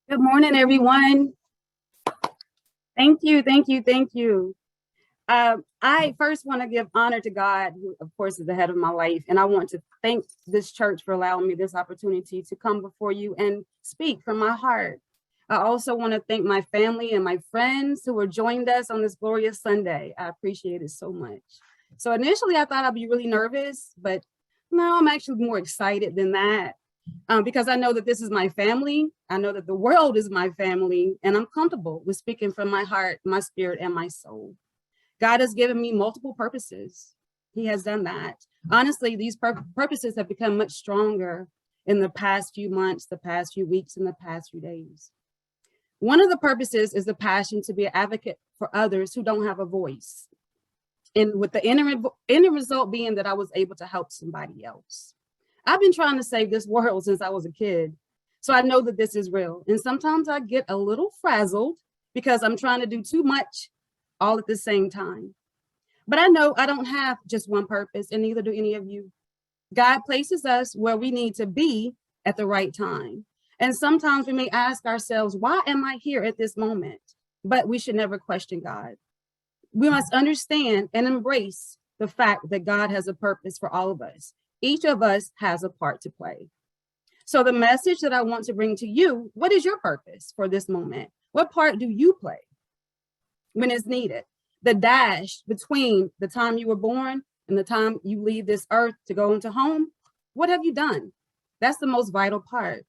Good morning, everyone. Thank you, thank you, thank you. I first want to give honor to God, who, of course, is the head of my life. And I want to thank this church for allowing me this opportunity to come before you and speak from my heart. I also want to thank my family and my friends who have joined us on this glorious Sunday. I appreciate it so much. So initially, I thought I'd be really nervous, but no, I'm actually more excited than that. Because I know that this is my family. I know that the world is my family, and I'm comfortable with speaking from my heart, my spirit, and my soul. God has given me multiple purposes. He has done that. Honestly, these purposes have become much stronger in the past few months, the past few weeks, and the past few days. One of the purposes is the passion to be an advocate for others who don't have a voice. And with the end result being that I was able to help somebody else. I've been trying to save this world since I was a kid. So I know that this is real. And sometimes I get a little frazzled because I'm trying to do too much all at the same time. But I know I don't have just one purpose, and neither do any of you. God places us where we need to be at the right time. And sometimes we may ask ourselves, why am I here at this moment? But we should never question God. We must understand and embrace the fact that God has a purpose for all of us. Each of us has a part to play. So the message that I want to bring to you, what is your purpose for this moment? What part do you play when it's needed? The dash between the time you were born and the time you leave this earth to go into home, what have you done? That's the most vital part.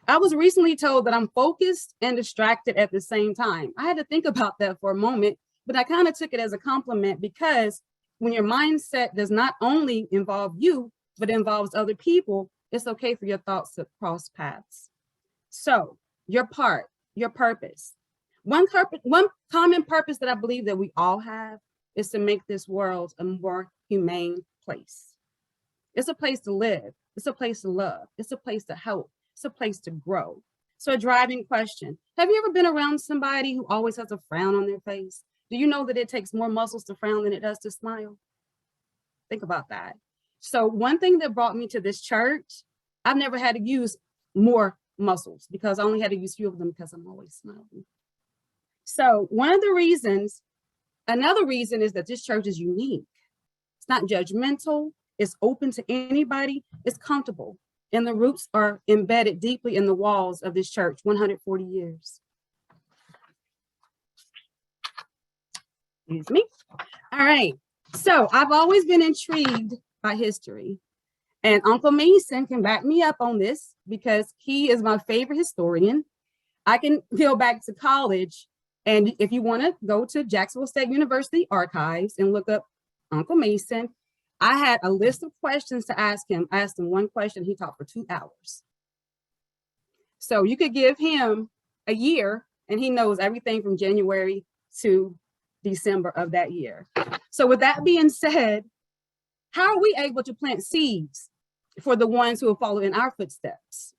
I was recently told that I'm focused and distracted at the same time. I had to think about that for a moment, but I kind of took it as a compliment because when your mindset does not only involve you, but involves other people, it's okay for your thoughts to cross paths. So your part, your purpose. One common purpose that I believe that we all have is to make this world a more humane place. It's a place to live. It's a place to love. It's a place to help. It's a place to grow. So a driving question, have you ever been around somebody who always has a frown on their face? Do you know that it takes more muscles to frown than it does to smile? Think about that. So one thing that brought me to this church, I've never had to use more muscles because I only had to use few of them because I'm always smiling. So one of the reasons, another reason is that this church is unique. It's not judgmental. It's open to anybody. It's comfortable. And the roots are embedded deeply in the walls of this church, 140 years. Excuse me. All right. So I've always been intrigued by history. And Uncle Mason can back me up on this because he is my favorite historian. I can go back to college. And if you want to go to Jacksonville State University archives and look up Uncle Mason, I had a list of questions to ask him. I asked him one question. He taught for 2 hours. So you could give him a year and he knows everything from January to December of that year. So with that being said, how are we able to plant seeds for the ones who will follow in our footsteps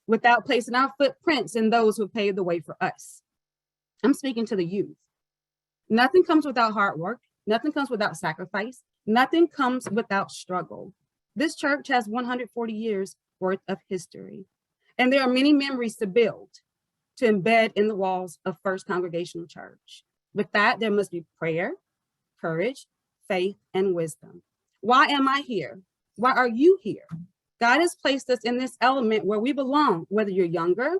without placing our footprints in those who have paved the way for us? I'm speaking to the youth. Nothing comes without hard work. Nothing comes without sacrifice. Nothing comes without struggle. This church has 140 years worth of history, and there are many memories to build, to embed in the walls of First Congregational Church. With that, there must be prayer, courage, faith, and wisdom. Why am I here? Why are you here? God has placed us in this element where we belong, whether you're younger,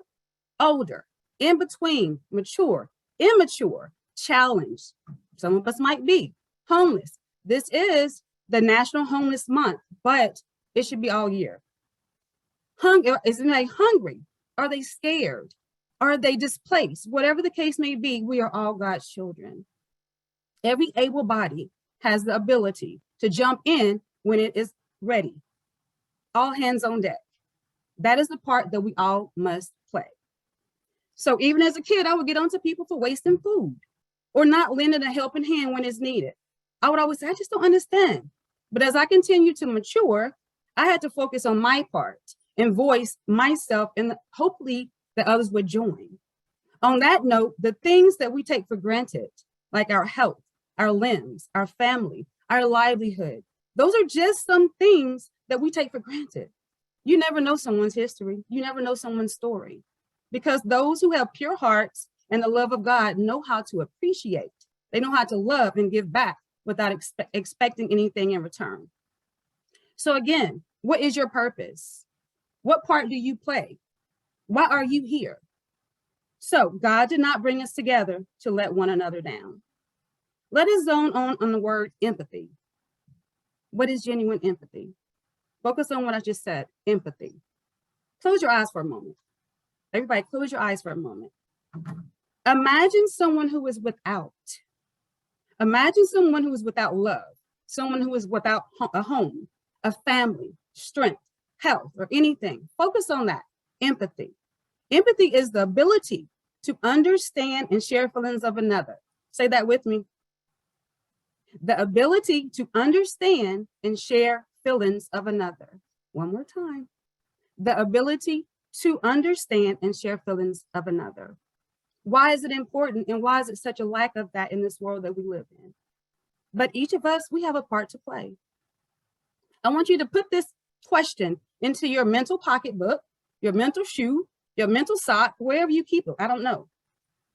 older, in between, mature, immature, challenged. Some of us might be homeless. This is the National Homeless Month, but it should be all year. Is anybody hungry? Are they scared? Are they displaced? Whatever the case may be, we are all God's children. Every able body has the ability to jump in when it is ready. All hands on deck. That is the part that we all must play. So even as a kid, I would get onto people for wasting food or not lending a helping hand when it's needed. I would always say, I just don't understand. But as I continued to mature, I had to focus on my part and voice myself, and hopefully that others would join. On that note, the things that we take for granted, like our health, our limbs, our family, our livelihood, those are just some things that we take for granted. You never know someone's history. You never know someone's story. because those who have pure hearts and the love of God know how to appreciate. They know how to love and give back without expecting anything in return. So again, what is your purpose? What part do you play? Why are you here? So God did not bring us together to let one another down. Let us zone on the word empathy. What is genuine empathy? Focus on what I just said, empathy. Close your eyes for a moment. Everybody, close your eyes for a moment. Imagine someone who is without. Imagine someone who is without love, someone who is without a home, a family, strength, health, or anything. Focus on that, empathy. Empathy is the ability to understand and share feelings of another. Say that with me. The ability to understand and share feelings of another. One more time. The ability to understand and share feelings of another. Why is it important, and why is it such a lack of that in this world that we live in? But each of us, we have a part to play. I want you to put this question into your mental pocketbook, your mental shoe, your mental sock, wherever you keep it. I don't know.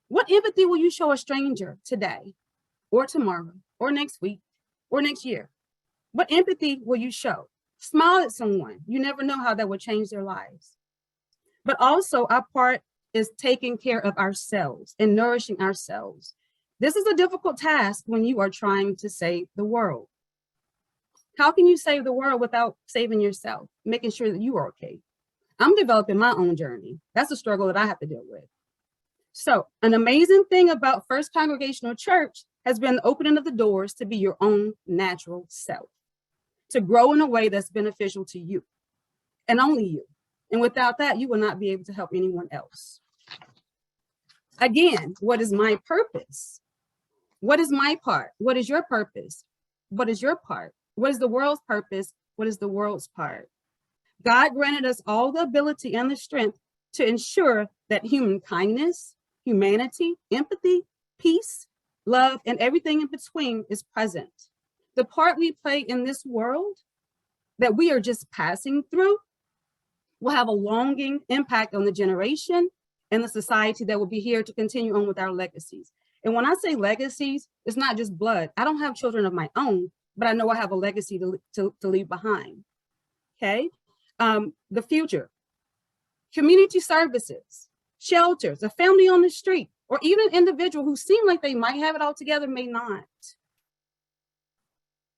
What empathy will you show a stranger today or tomorrow or next week or next year? What empathy will you show? Smile at someone. You never know how that will change their lives. But also our part is taking care of ourselves and nourishing ourselves. This is a difficult task when you are trying to save the world. How can you save the world without saving yourself, making sure that you are okay? I'm developing my own journey. That's a struggle that I have to deal with. So an amazing thing about First Congregational Church has been the opening of the doors to be your own natural self, to grow in a way that's beneficial to you and only you. And without that, you will not be able to help anyone else. Again, what is my purpose? What is my part? What is your purpose? What is your part? What is the world's purpose? What is the world's part? God granted us all the ability and the strength to ensure that human kindness, humanity, empathy, peace, love, and everything in between is present. The part we play in this world that we are just passing through will have a longing impact on the generation and the society that will be here to continue on with our legacies. And when I say legacies, it's not just blood. I don't have children of my own, but I know I have a legacy to leave behind. Okay. The future, community services, shelters, a family on the street, or even an individual who seem like they might have it all together may not.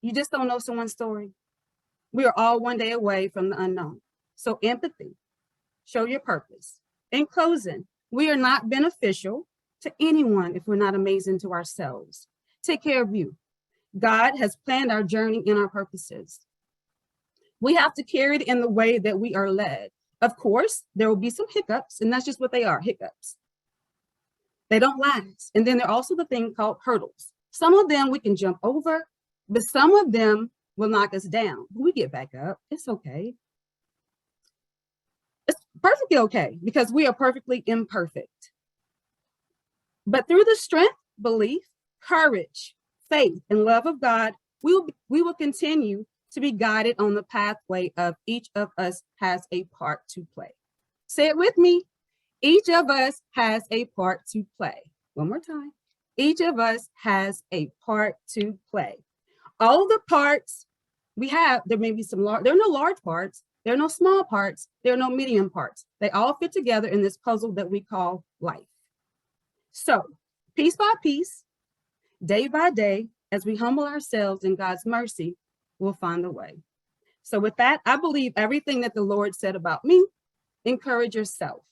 You just don't know someone's story. We are all one day away from the unknown. So empathy, show your purpose. In closing, we are not beneficial to anyone if we're not amazing to ourselves. Take care of you. God has planned our journey and our purposes. We have to carry it in the way that we are led. Of course, there will be some hiccups, and that's just what they are, hiccups. They don't last. And then there are also the thing called hurdles. Some of them we can jump over, but some of them will knock us down. We get back up. It's okay. It's perfectly okay because we are perfectly imperfect. But through the strength, belief, courage, faith, and love of God, we will continue to be guided on the pathway of each of us has a part to play. Say it with me. Each of us has a part to play. One more time. Each of us has a part to play. All the parts we have, there may be some large, there are no large parts, there are no small parts, there are no medium parts. They all fit together in this puzzle that we call life. So piece by piece, day by day, as we humble ourselves in God's mercy, we'll find a way. So with that, I believe everything that the Lord said about me. Encourage yourself.